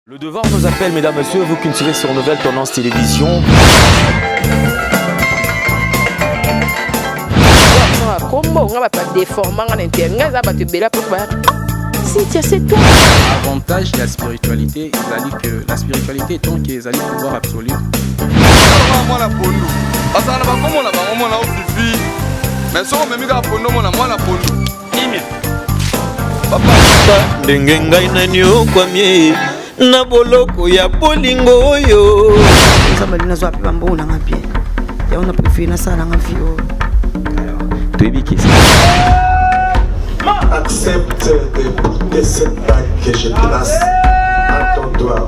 Le devoir nous appelle, mesdames, messieurs, vous qui nous suivez sur Nouvelle Tendance Télévision. Avantage de la spiritualité, que la spiritualité est tant qu'ils allaient pouvoir absolu. ndenge ngai nani okwamie na boloko ya bolingo oyo nzambe nazwa pe bambo nanga bien ya on a préféré na sala nanga fio accepte de porter cette bague que je place à ton doigt.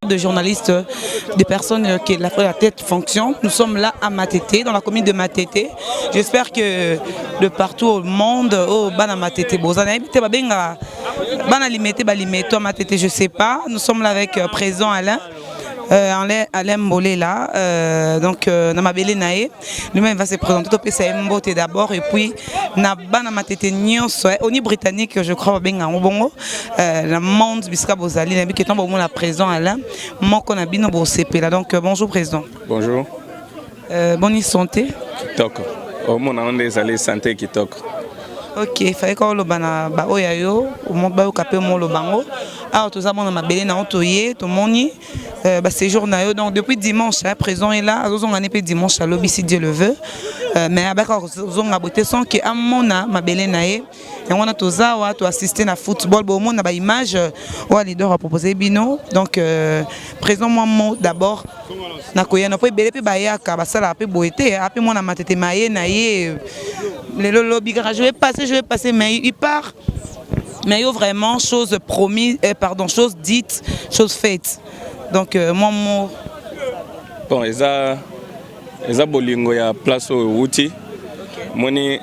de journalistes, des personnes qui la tête fonction. Nous sommes là à Matete, dans la commune de Matete. J'espère que de partout au monde, au Bana Matete, je ne sais pas. Nous sommes là avec président Alain. Alain Mbolé là, donc Namabele Nae, lui-même va se présenter au PCA Mbote d'abord et puis Nabana Matete Nyonso, Oni britannique je crois bien en Bongo, la monde Biska Bozali, Nabi qui est en la président Alain, mon conabino Bosepe là, donc bonjour président. Bonjour. Bonne santé. Kitoko. Au monde on est allé santé Kitoko. Ok, il fallait qu'on le bana ba oyayo, au monde ba okapé mon le bango. Alors tout ça mon Namabele na otoye, tout moni. Séjour na yo donc depuis dimanche présent est là azozonga on pe dimanche à lobby si Dieu le veut mais avec azozonga boté son que amona mabele na ye et on a tozawa to assister na football bo mona ba image ou leader a proposé bino donc présent moi mot d'abord na koya na po belé pe ba ya ka ba sala pe boité après moi na matete maye na ye le lobby je vais passer mais il part mais yo vraiment chose promise chose dite chose faite. Donc moi bon eza bolingo ya place au outil moni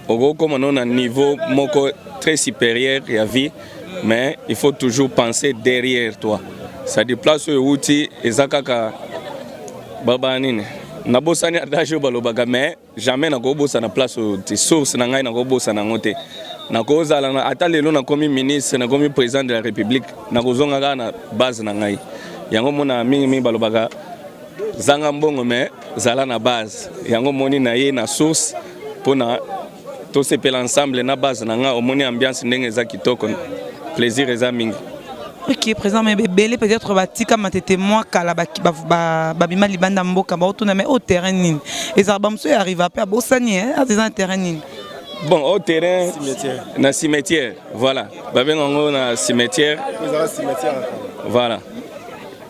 ogo comme on a un niveau moko très supérieur ya vie mais il faut toujours penser derrière toi ça dit place au outil eza kaka baba nini na bosani adage balobaga mais jamais na go bosa na place au source na ngai na go bosa na ngote na kozala na atalelo na komi ministre na komi président de la République na kozonga na base na ngai yango mona mingi balobaka zanga mbongo mais zala na base yango moni na ye na source pona to sepela ensemble na base na nga omoni ambiance ndenge za kitoko plaisir eza mingi. Ok, présent mais belé peut-être batika matete moi kala babima libanda mboka ba otuna mais au terrain nini et ça bamso arrive après bosani à des terrain nini. Bon, au terrain, na cimetière, voilà. Babengo na cimetière. Voilà.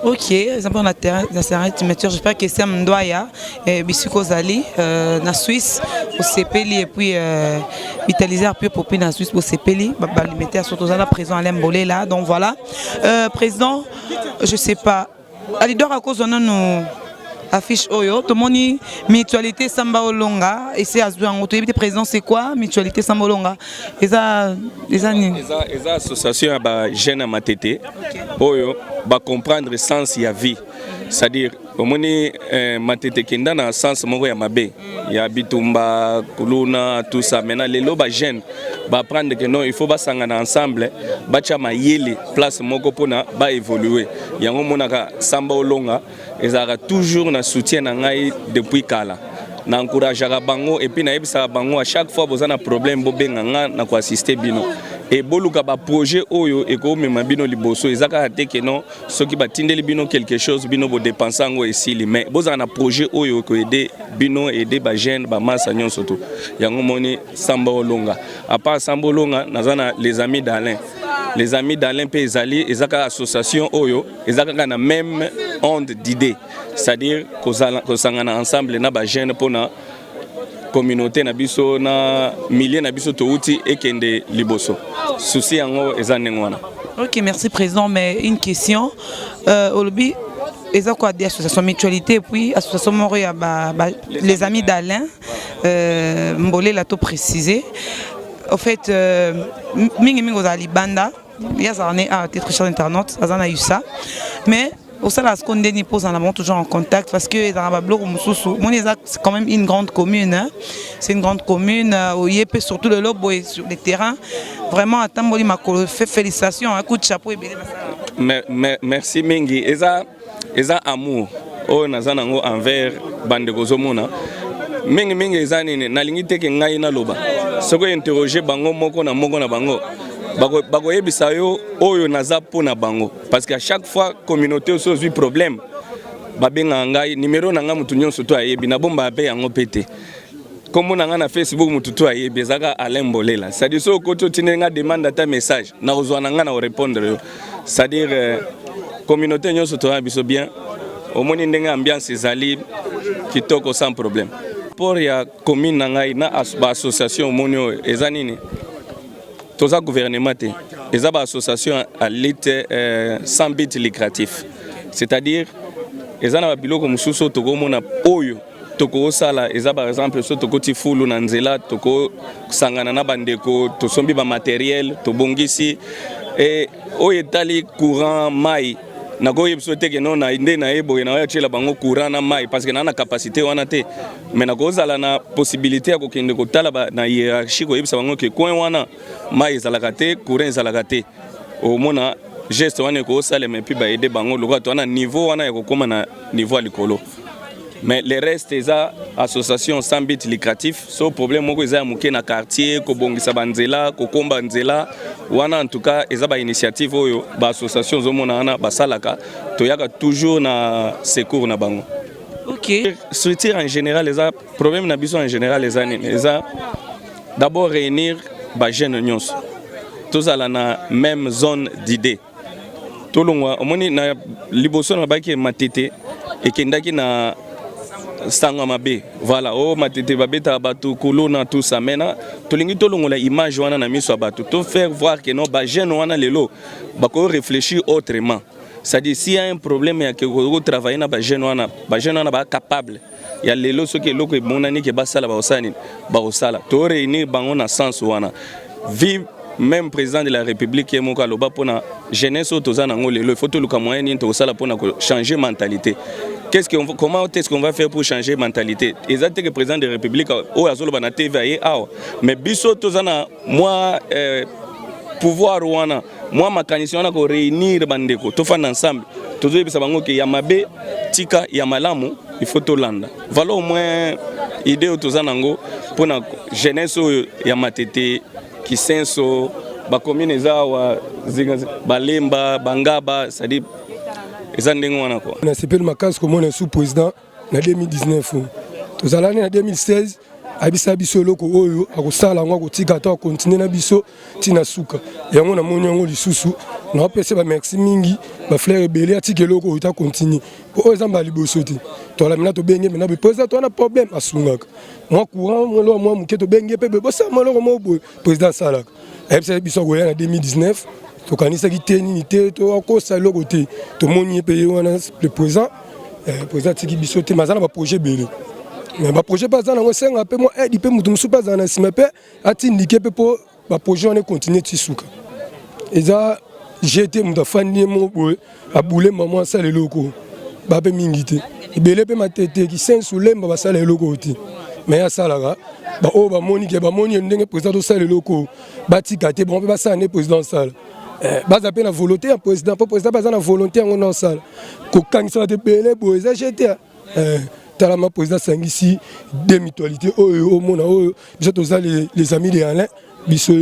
Ok, exemple na terrain, na cimetière, j'espère que c'est Mndoya et Bisuko Zali na Suisse au Sepeli et puis vitaliser un peu pour na Suisse au Sepeli, ba limiter surtout à la président Alain Mbolé là. Donc voilà. Président, je sais pas. Alidor à cause de nous affiche Oyo, tout le monde mutualité Samba Olonga et c'est Azouan Oto. Président, c'est quoi mutualité Samba Olonga? Les association à jeune à Matete, Oyo, va comprendre le sens de la vie. C'est-à-dire, au moins, Matete Kenda dans le sens de la Mabé. Il y a Bitumba, Kuluna, tout ça. Maintenant, les lobes jeunes va apprendre que non, il faut s'engager ensemble, bachama yeli place moko pona ba évoluer. Yango monaka Samba Olonga, ils ont toujours na soutien na ngai depuis kala. Na encourage bango et puis na yebisa bango à chaque fois vous avez un problème bo benganga na ko assister bino. Et boluka ba projet oyo et ko mema bino liboso ezaka te que non ceux qui batindeli bino quelque chose bino bo dépenser ngo ici mais vous avez un projet oyo ko aider bino aider ba jeune ba massa nyonso to. Yango moni Samba Olonga. À part Samba Olonga nazana les amis d'Alain. Les amis d'Alain Pezali, ils ont une association Oyo, ils ont la même onde d'idées. C'est-à-dire qu'on s'engage ensemble dans la jeune pour la communauté, dans la milliers de outils et kende liboso. Souci en ils ont. Ok, merci président. Mais une question. Olobi, ils ont quoi des associations mutualité puis association Moria, les amis d'Alain, Mbolé l'a tout précisé. En fait, mingi Libanda, il y a un titre cher internaute, ça a eu ça. Mais au sein de la seconde, ils posent toujours en contact parce que c'est quand même une grande commune. Hein. C'est une grande commune où il y a surtout le lobe sur les terrains. Vraiment, à Tamboli Makolo, félicitations, un coup de chapeau et merci Mingi. Et ça amour. Oh, nazanango envers Bandegozomona. Mingi ezani na lingite ke ngai na loba. Soko interroger bango moko na bango. Bago yebisa yo oyo naza pona bango parce qu'à chaque fois communauté aussi problème. Babenga ngai numéro na nga mutu nyonso to ayebi na bomba ape yango pété. Comme na nga na Facebook mutu to ayebi ezaka Alain Mbolé là. C'est-à-dire so koto tinenga demande ta message na ozwa na nga na répondre yo. C'est-à-dire communauté nyonso to abiso bien. Au moins ndenge ambiance ezali kitoko sans problème. Pour ya commune na ngai na association monio ezanini toza gouvernement te eza ba association à lutte sans but lucratif c'est-à-dire ezana biloko mususu tokomona oyo toko sala eza par exemple so toko tifulu na nzela toko sangana na bandeko to sombi ba matériel to bongisi et oyo etali courant mai na goye bisote ke non na inde na ebo na ya chela bango courant na mai parce que na capacité wana te mais na kozala na possibilité ya kokende kotala na hiérarchie ko yebisa bango ke coin wana mai ezalaka te courant ezalaka te au mona geste wana ko sala mais puis ba aider bango lokwa to na niveau wana ya kokoma na niveau likolo. Mais les restes des associations sans but lucratif, so problème moko eza muke na quartier ko bongisa banzela ko komba nzela wana en tout cas eza ba initiative oyo ba association zo mona ana ba salaka to yaka toujours na secours na bango. OK. Structure en général les problème na biso en général les années d'abord réunir ba jeunes nyons. Tous à la même zone d'idées. Tout le monde omoni na liboso na baki matete et kendaki na Sanga mabe, voilà, oh matete babeta batu kolona tout ça maintenant tolingi tolongola image wana na miso batu to faire voir que non ba jeune wana lelo ba ko réfléchir autrement. C'est-à-dire s'il y a un problème ya que ko travailler na ba jeune wana ba capable ya lelo ce que loko monani ke ba sala ba osala to réunir bango na sens wana vive même président de la République qui est mon kaloba pour na jeunesse autozana ngo lelo il faut tout le moyen ni to sala pour na changer mentalité. Comment est-ce qu'on va faire pour changer mentalité? Exactement, le président de la République, mais biso tozana moi pouvoir wana moi ma condition ko réunir bandeko to fan ensemble tozo yebisa bango ke ya mabe tika ya malamu il faut to landa. Voilà au moins idée tozana ngo pour na jeunesse ya matete qui senso ba commune za wa balemba bangaba c'est-à-dire on a CPL Makas comme on est sous-président en 2019. Tous allés en 2016, Abissa Bissolo Koyo, Akosala, Tika, continuer na Bisso, Tina Souka. Et on a mon Lissousou, on a passé par Merci Mingi, ma frère Belé, Tikelo, Ita continue. Pour exemple, à Libosoti. Tu as la minute de Bengue, mais tu as un problème à Sungak. Moi, courant, moi, Mouketo Bengue, Bossa, moi, président Salak. Abissa Bisso en 2019. To kanisa kitenité to akosa lokote to moni pays wana le président tiki biso te mazana ba projet belé mais ba projet pas na ngosenga pe mo aide pe mutu musu pas na sima pe atindike pe po ba projet on continuer tisuka eza j'étais muta fandi mo boy abule maman sale loko ba pe mingité belé pe matete ki sensu lemba ba sale loko ti mais ya salaga ba o ba moni ke ba moni ndenge président to sale loko ba tikate bon pe ba sa ne président sale base à la volonté un président pas président pas la volonté en on salle quand ça te belé boy ça j'étais talama président ici des mutualités au mona biso to les amis de Alain biso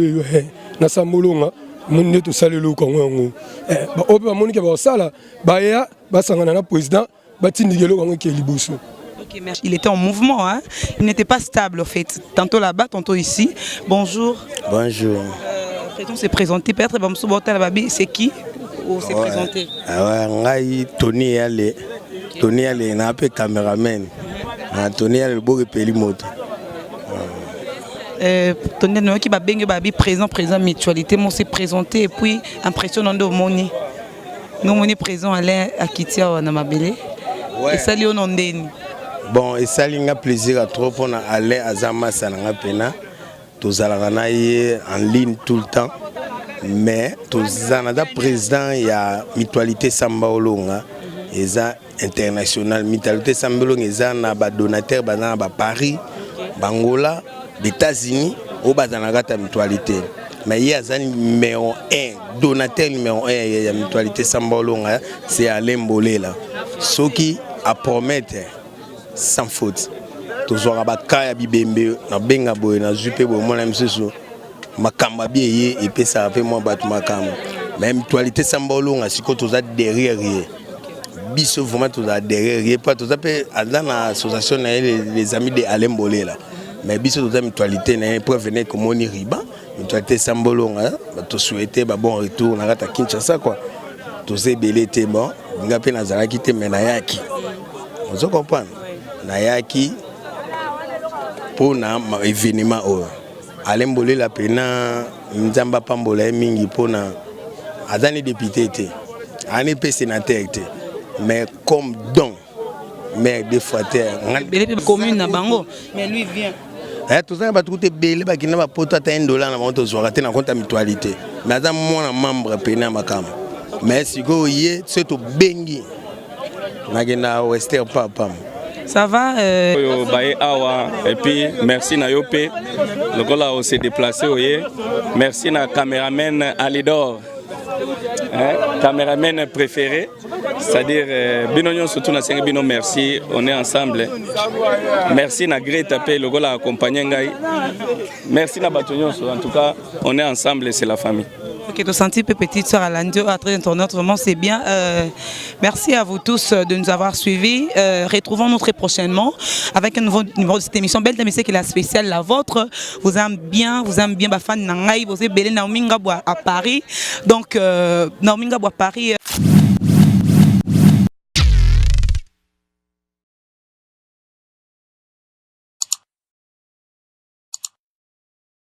na samolonga mon to sale lo kongo ba o ba moni ke ba sala ba ya ba sangana na président ba tindikelo kongo ke liboso. Ok, merci. Il était en mouvement, hein? Il n'était pas stable en fait, tantôt là-bas, tantôt ici. Bonjour. Bonjour. On s'est présenté, peut-être c'est qui ou s'est présenté? Tony Ale, Tony Ale, n'a pas caméraman. Tony Ale, beau repéli moto. Tony Ale qui va bien présent mutualité, on s'est présenté et puis impressionnant de moni. Nous on est présent à Kitia ou Namabele. Et ça lui on en donne. Bon, et ça lui a plaisir à trop on a allé à Zama Sananga Pena. Tous en ligne tout le temps, mais tous en président il y a mutualité Samba Olonga, et ça international mutualité Samba Olonga, et ça na ba donateur ba Paris, Bangola, États-Unis, au bas dans la mutualité. Mais il y a un numéro 1, donateur numéro 1 il y a mutualité Samba Olonga, c'est Alain Bolé là, ce qui a promettre sans faute. Toujours à Bakaya Bibembe, na benga boy na zupe boy mona msusu makamba bieye et puis ça fait moi battre makamba même mutualité Samba Olonga siko toza derrière biso vraiment toza derrière pas toza pe dans l'association les amis de Alain Bolé là mais biso toza mutualité na pour venir comme on riba mutualité Samba Olonga to souhaiter ba bon retour na rata Kinshasa quoi toza belé té bon ngape na zalaki té menayaki vous comprenez nayaki pour un événement. Alain Bolé la pena Nzamba Pambola mingi pour na adani député té, ane pe sénateur té. mais comme don. Mais des fois, commune na bango, mais lui vient. Tout ça, tout est belé, qui n'a pas $1 dans votre soirée, dans compte mutualité. Mais à mon membre pénal ma cam. Mais si vous y c'est tout bengi. Nagena Wester papa. Ça va et puis merci na yopé. Le gars là on s'est déplacé merci na caméraman Alidor. Caméraman préféré, c'est-à-dire Binonion surtout na cinq Bino merci, on est ensemble. Merci na Greta P le gars là accompagné ngai. Merci na Batonyon en tout cas, on est ensemble, c'est la famille. Ok, tu senti petite soeur Alandio à très internaute, vraiment c'est bien. Merci à vous tous de nous avoir suivis. Retrouvons-nous très prochainement avec un nouveau numéro de cette émission. Belle Dame, c'est qui est la spéciale, la vôtre. Vous aimez bien, bah fan Nangai, vous êtes belle Naomi Ngabwa à Paris. Donc Naomi Ngabwa à Paris.